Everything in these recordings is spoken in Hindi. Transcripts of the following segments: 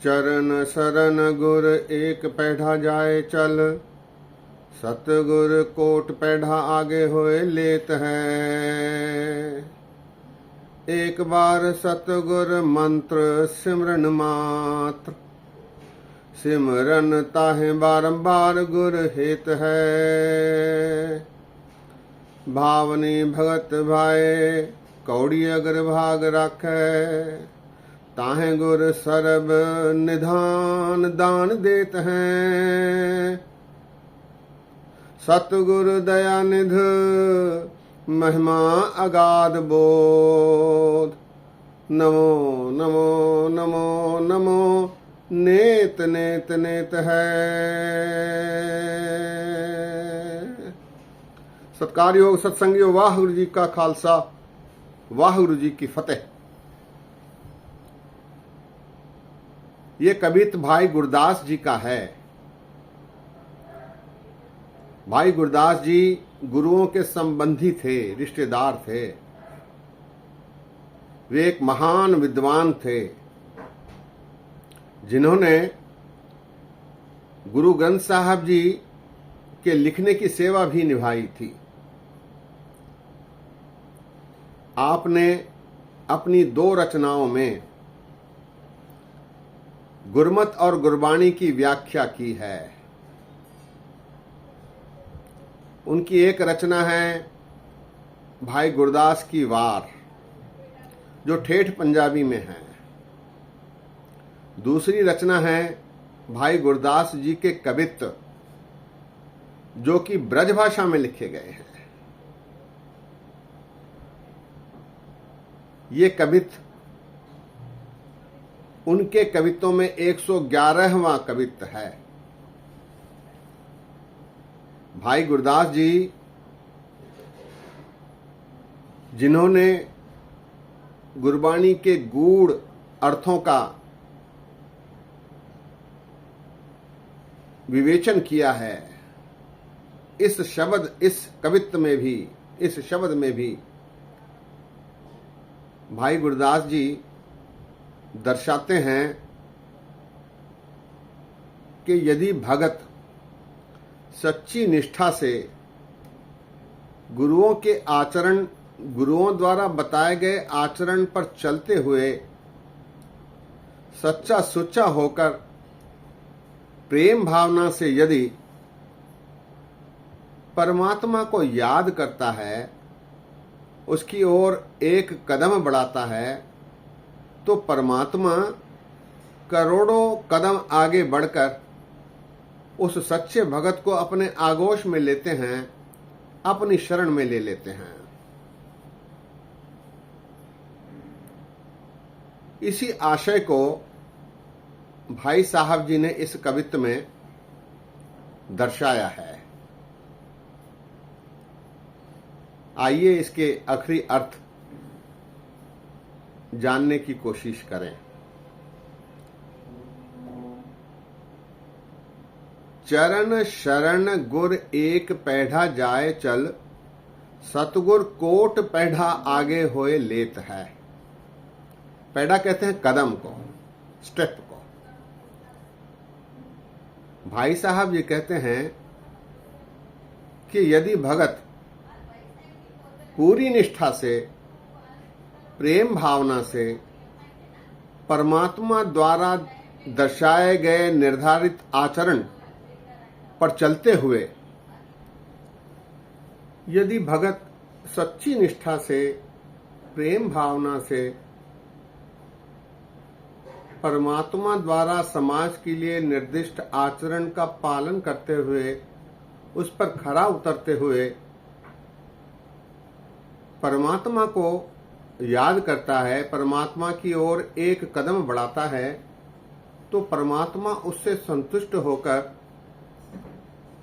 चरण शरण गुर एक पैढ़ा जाए चल, सतगुर कोट पैढ़ा आगे होए लेत है। एक बार सतगुर मंत्र सिमरन मात्र, सिमरन ताहे बारंबार गुर हित है। भावनी भगत भाए कौड़ी अगर भाग राखै, ताहे गुर सरब निधान दान देत हैं। सतगुर दया निध महिमा अगाध बोध, नमो नमो नमो नमो नेत नेत नेत है। सत्कार योग सत्संगियों, वाहिगुरु जी का खालसा, वाहिगुरु जी की फतेह। ये कवित भाई गुरदास जी का है। भाई गुरदास जी गुरुओं के संबंधी थे, रिश्तेदार थे। वे एक महान विद्वान थे जिन्होंने गुरु ग्रंथ साहब जी के लिखने की सेवा भी निभाई थी। आपने अपनी 2 रचनाओं में गुरमत और गुरबाणी की व्याख्या की है। उनकी एक रचना है भाई गुरदास की वार, जो ठेठ पंजाबी में है। दूसरी रचना है भाई गुरदास जी के कवित्त, जो कि ब्रज भाषा में लिखे गए हैं। ये कवित्त उनके कवित्तों में 111वां कवित्त है। भाई गुरदास जी जिन्होंने गुरबाणी के गूढ़ अर्थों का विवेचन किया है, इस कवित्त में भी, इस शब्द में भी भाई गुरदास जी दर्शाते हैं कि यदि भगत सच्ची निष्ठा से गुरुओं के आचरण, गुरुओं द्वारा बताए गए आचरण पर चलते हुए सच्चा सुच्चा होकर प्रेम भावना से यदि परमात्मा को याद करता है, उसकी ओर एक कदम बढ़ाता है, तो परमात्मा करोड़ों कदम आगे बढ़कर उस सच्चे भगत को अपने आगोश में लेते हैं, अपनी शरण में ले लेते हैं। इसी आशय को भाई साहब जी ने इस कवित्त में दर्शाया है। आइए इसके आखिरी अर्थ जानने की कोशिश करें। चरण शरण गुर एक पैढ़ा जाए चल, सतगुर कोट पैढ़ा आगे होए लेत है। पैढ़ा कहते हैं कदम को, स्टेप को। भाई साहब ये कहते हैं कि यदि भगत पूरी निष्ठा से, प्रेम भावना से परमात्मा द्वारा दर्शाए गए निर्धारित आचरण पर चलते हुए, यदि भगत सच्ची निष्ठा से, प्रेम भावना से परमात्मा द्वारा समाज के लिए निर्दिष्ट आचरण का पालन करते हुए, उस पर खरा उतरते हुए परमात्मा को याद करता है, परमात्मा की ओर एक कदम बढ़ाता है, तो परमात्मा उससे संतुष्ट होकर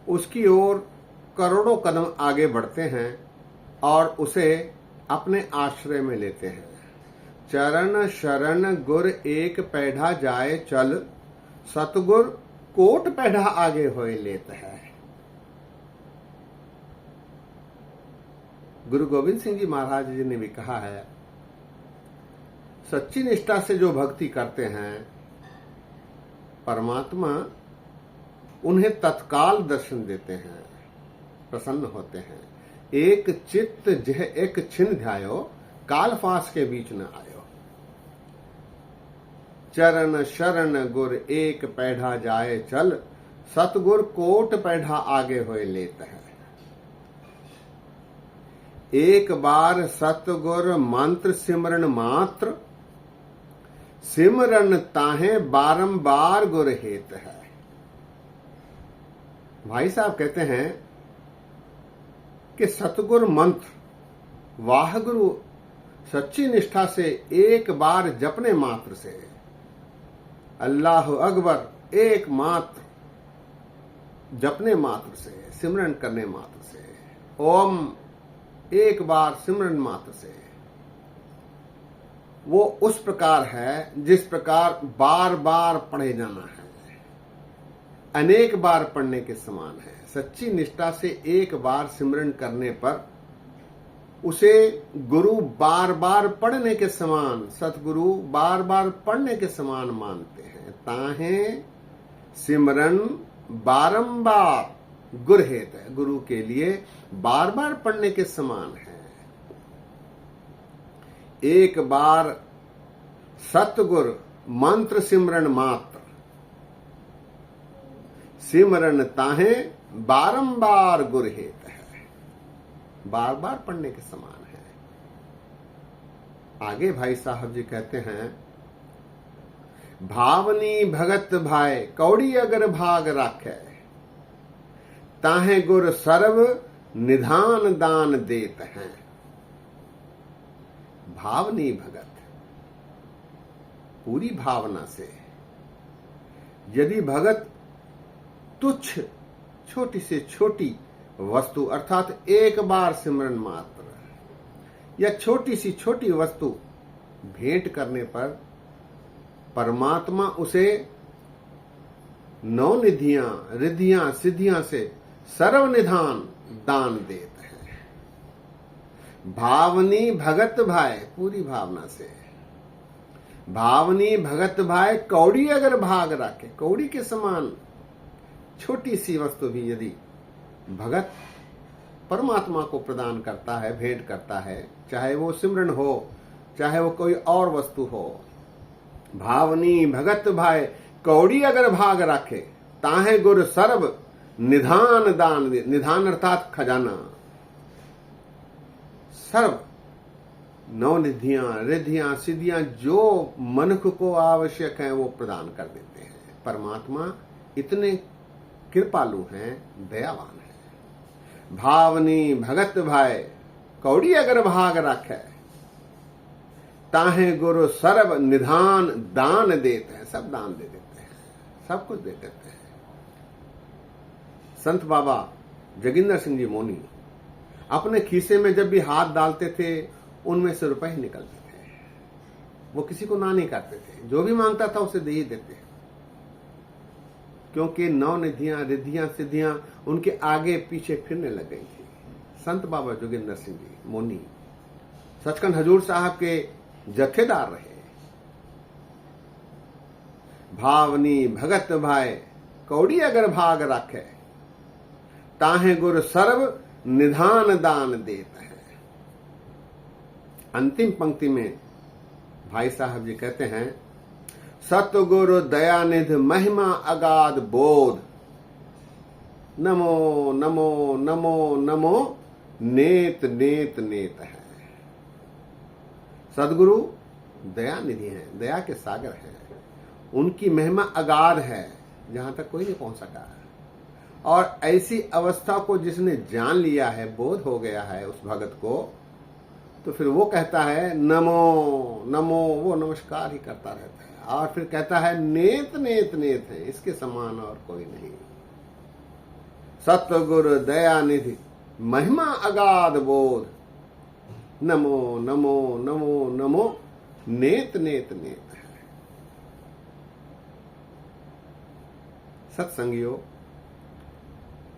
उसकी ओर करोड़ों कदम आगे बढ़ते हैं और उसे अपने आश्रय में लेते हैं। चरण शरण गुर एक पैढ़ा जाए चल, सतगुर कोट पैढ़ा आगे होए लेत है। गुरु गोविंद सिंह जी महाराज जी ने भी कहा है, सच्ची निष्ठा से जो भक्ति करते हैं परमात्मा उन्हें तत्काल दर्शन देते हैं, प्रसन्न होते हैं। एक चित्त जह एक छिन ध्यायो, काल फास के बीच न आयो। चरण शरण गुर एक पैढ़ा जाए चल, सतगुर कोट पैढ़ा आगे होए लेत है। एक बार सतगुर मंत्र सिमरन मात्र, सिमरन ताहे बारंबार गुर हेत है। भाई साहब कहते हैं कि सतगुर मंत्र वाहगुरु सच्ची निष्ठा से एक बार जपने मात्र से, अल्लाह अकबर एक मात्र जपने मात्र से, सिमरन करने मात्र से, ओम एक बार सिमरन मात्र से, वो उस प्रकार है जिस प्रकार बार बार पढ़े जाना है, अनेक बार पढ़ने के समान है। सच्ची निष्ठा से एक बार सिमरन करने पर उसे गुरु बार बार पढ़ने के समान, सतगुरु बार बार पढ़ने के समान मानते हैं। ताहे सिमरन बारंबार गुरहेत है, गुरु के लिए बार बार पढ़ने के समान है। एक बार सतगुर मंत्र सिमरन मात्र, सिमरन ताहे बारंबार गुरहेत है, बार बार पढ़ने के समान है। आगे भाई साहब जी कहते हैं, भावनी भगत भाई कौड़ी अगर भाग राखे, ताहे गुर सर्व निधान दान देत हैं। भावनी भगत, पूरी भावना से यदि भगत तुच्छ छोटी से छोटी वस्तु अर्थात एक बार सिमरन मात्र या छोटी सी छोटी वस्तु भेंट करने पर परमात्मा उसे नौ निधियां रिद्धियां सिद्धियां से सर्वनिधान दान देते हैं। भावनी भगत भाई, पूरी भावना से, भावनी भगत भाई कौड़ी अगर भाग रखे, कौड़ी के समान छोटी सी वस्तु भी यदि भगत परमात्मा को प्रदान करता है, भेंट करता है, चाहे वो सिमरन हो, चाहे वो कोई और वस्तु हो, भावनी भगत भाई कौड़ी अगर भाग रखे, ताहे गुर सर्व निधान दान दे। निधान अर्थात खजाना, सर्व नौ निधियां रिद्धियां सिद्धियां जो मनुष्य को आवश्यक है वो प्रदान कर देते हैं। परमात्मा इतने कृपालु हैं, दयावान है। भावनी भगत भाई कौड़ी अगर भाग रखे, ताहे गुरु सर्व निधान दान देते हैं। सब दान दे देते हैं, सब कुछ दे देते हैं। संत बाबा जोगिंदर सिंह जी मौनी अपने खीसे में जब भी हाथ डालते थे उनमें से रुपए ही निकलते थे। वो किसी को ना नहीं करते थे, जो भी मांगता था उसे दे ही देते, क्योंकि नौ निधियां रिद्धियां सिद्धियां उनके आगे पीछे फिरने लग गई थी। संत बाबा जोगिंदर सिंह जी मौनी सचखंड हजूर साहब के जत्थेदार रहे। भावनी भगत भाई कौड़ी अगर भाग रखे, ताहे गुर सर्व निधान दान देत है। अंतिम पंक्ति में भाई साहब जी कहते हैं, सतगुरु दयानिध महिमा अगाध बोध, नमो नमो नमो नमो नेत नेत नेत है। सदगुरु दयानिधि हैं, दया के सागर हैं, उनकी महिमा अगाध है, जहां तक कोई नहीं पहुंच सका। और ऐसी अवस्था को जिसने जान लिया है, बोध हो गया है उस भगत को, तो फिर वो कहता है नमो नमो, वो नमस्कार ही करता रहता है। और फिर कहता है नेत नेत नेत है, इसके समान और कोई नहीं। सतगुरु दयानिधि महिमा अगाध बोध, नमो नमो नमो नमो नेत नेत नेत है। सत्संगियों,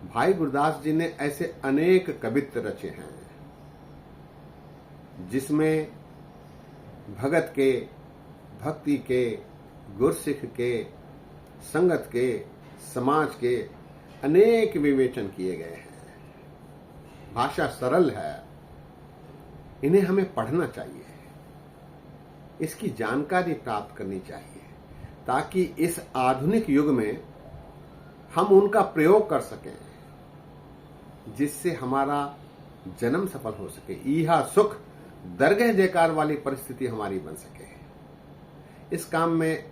भाई गुरदास जी ने ऐसे अनेक कवित्व रचे हैं जिसमें भगत के, भक्ति के, गुरसिख के संगत के, समाज के अनेक विवेचन किए गए हैं। भाषा सरल है, इन्हें हमें पढ़ना चाहिए, इसकी जानकारी प्राप्त करनी चाहिए, ताकि इस आधुनिक युग में हम उनका प्रयोग कर सकें, जिससे हमारा जन्म सफल हो सके, इहा सुख दरगह जयकार वाली परिस्थिति हमारी बन सके। इस काम में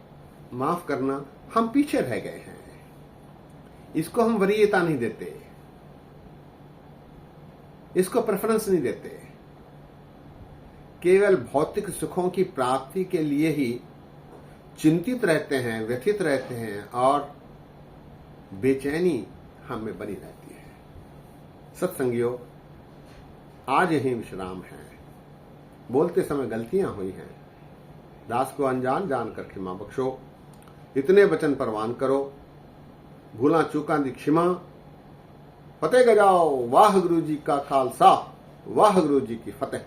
माफ करना, हम पीछे रह गए हैं, इसको हम वरीयता नहीं देते, इसको प्रेफरेंस नहीं देते। केवल भौतिक सुखों की प्राप्ति के लिए ही चिंतित रहते हैं, व्यथित रहते हैं और बेचैनी हम में बनी रहती है। सत्संगियों, आज यही विश्राम है। बोलते समय गलतियां हुई हैं, दास को अनजान जानकर क्षमा बख्शो। इतने वचन परवान करो, भूला चूका दी क्षमा। फतेह गजाओ, वाह गुरु जी का खालसा, वाह गुरु जी की फतेह।